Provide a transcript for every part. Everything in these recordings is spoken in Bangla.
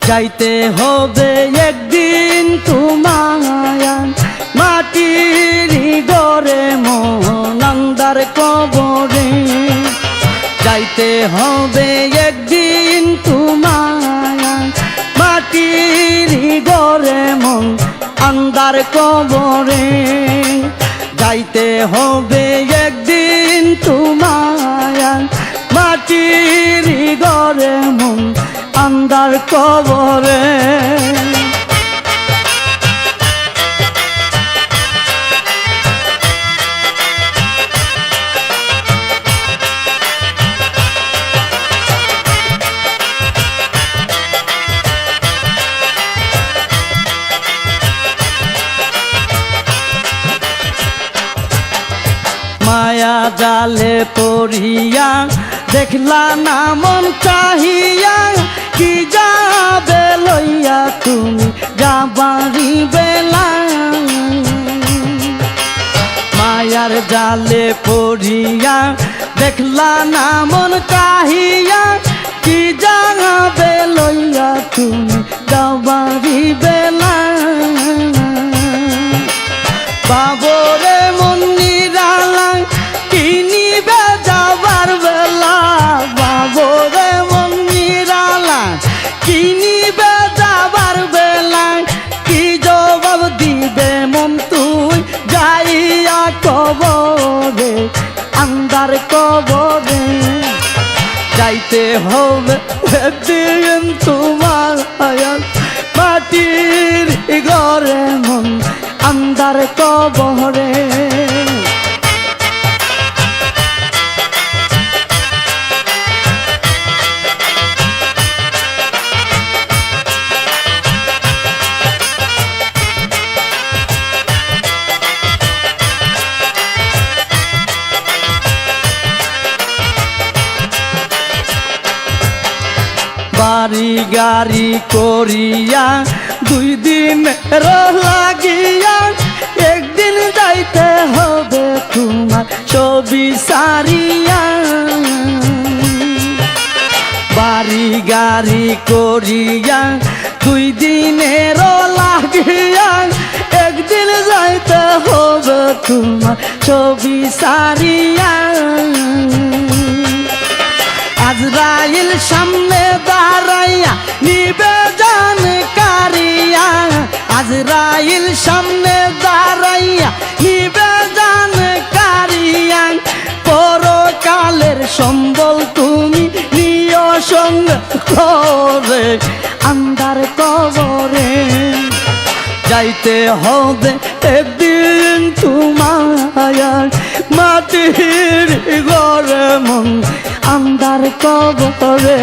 যাইতে হবে একদিন তোমায় মাটির ঘরে মন আন্ধার কবরে। যাইতে হবে একদিন তোমায় মাটির ঘরে মন আন্ধার কবরে। যাইতে হবে একদিন তোমায় মাটির ঘরে মন আন্ধার কবরে। মায়া জালে পড়িয়া দেখলা না মন চাহিয়া, কি যাবে লইয়া তুমি যাবারি বেলা। মায়ার জালে পড়িয়া দেখলা না মন চাহিয়া, কি যাবে লইয়া তুমি যাবারি বেলা। বাবরে মন নিরালা কিনিবে যাবার বেলা, বাবরে মন নিরালা কিনিবে যাবার বেলা। কি জবাব দিবে মন তুই যাইয়া কবরে, আন্ধার কবরে। যাইতে হবে একদিন তোমার মাটির ঘরে মন আন্ধার কবরে। বাড়ি গাড়ি করিয়া 2 দিন লাগিয়া, একদিন যাইতে হবে তোমার ছবি সারিয়া। বাড়ি গাড়ি করিয়া 2 দিনের লাগিয়া, একদিন যাইতে হবে তোমার ছবি সারিয়া। আজরাইল সামনে দাঁড়াইয়া নিবে জান কারিয়া, আজরাইল সামনে দাঁড়াইয়া নিবে জান কারিয়া। পরকালের সম্বল তুমি নিয় সঙ্গে করে আন্ধার কবরে। যাইতে হবে একদিন তোমার মাটির ঘরে মন আন্ধার কবরে।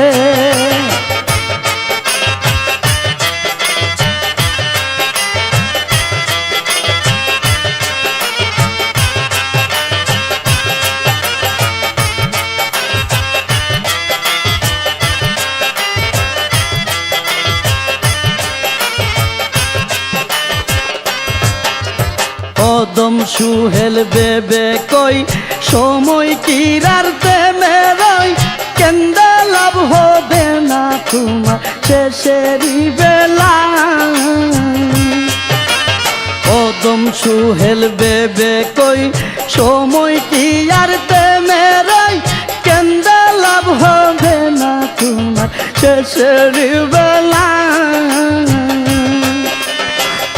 কদম সুহেল বেবে কই সময় কিরার প্রেমেরই, কেন্দা লাভ হবে না তোমার শেষেরই বেলা। কদম সুহেল বেবে কই সময় কিরার প্রেমেরই, কেন্দা লাভ হবে না তোমার শেষেরই বেলা।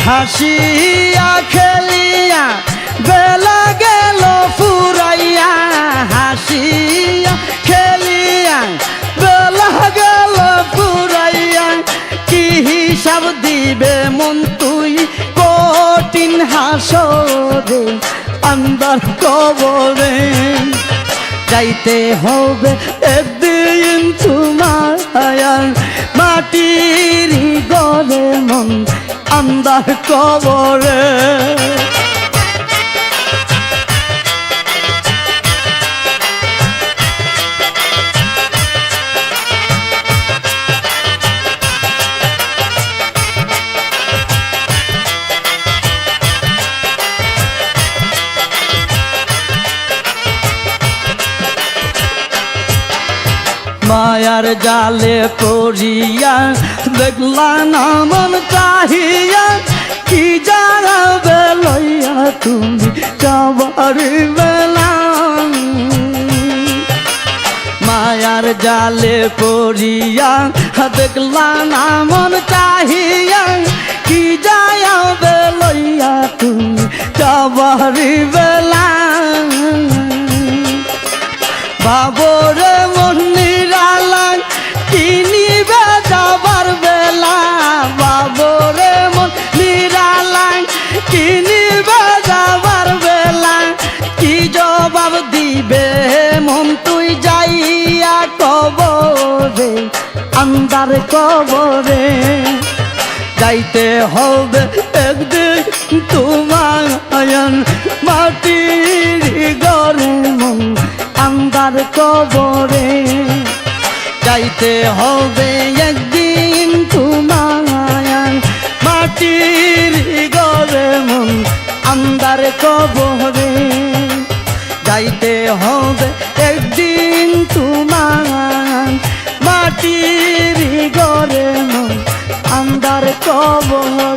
হাসিয়া খেলিয়া বেলা গেল ফুরাইয়া, হাসিয়া খেলিয়া বেলা গেল ফুরাইয়া। কি হিসাব দিবে মন তুই কঠিন হাসরে আন্ধার কবরে। যাইতে হবে একদিন তোমার মাটির ঘরে মন আন্ধার কবরে। মায়ার জালে পড়িয়া দেখলা না মন চাহিয়া কি জানাবে লইয়া তুমি যাবার বেলা মায়ার জালে পড়িয়া দেখলা না মন চাহিয়া কি যাবে লইয়া তুমি যাবার বেলা বাবরে মন নিরালায় কিনিবে যাবার বেলা বাবরে মন নিরালায় কিনিবে যাবার বেলা কি জবাব দিবে মন তুই যাইয়া কবরে আন্দার কবরে যাইতে হবে একদিন তোমার মাটির ঘরে মন আন্দার কবরে যাইতে হবে একদিন তোমার মাটির ঘরে মন আন্দার কবরে যাইতে হবে একদিন তোমার মাটির ঘরে মন আন্দার কবরে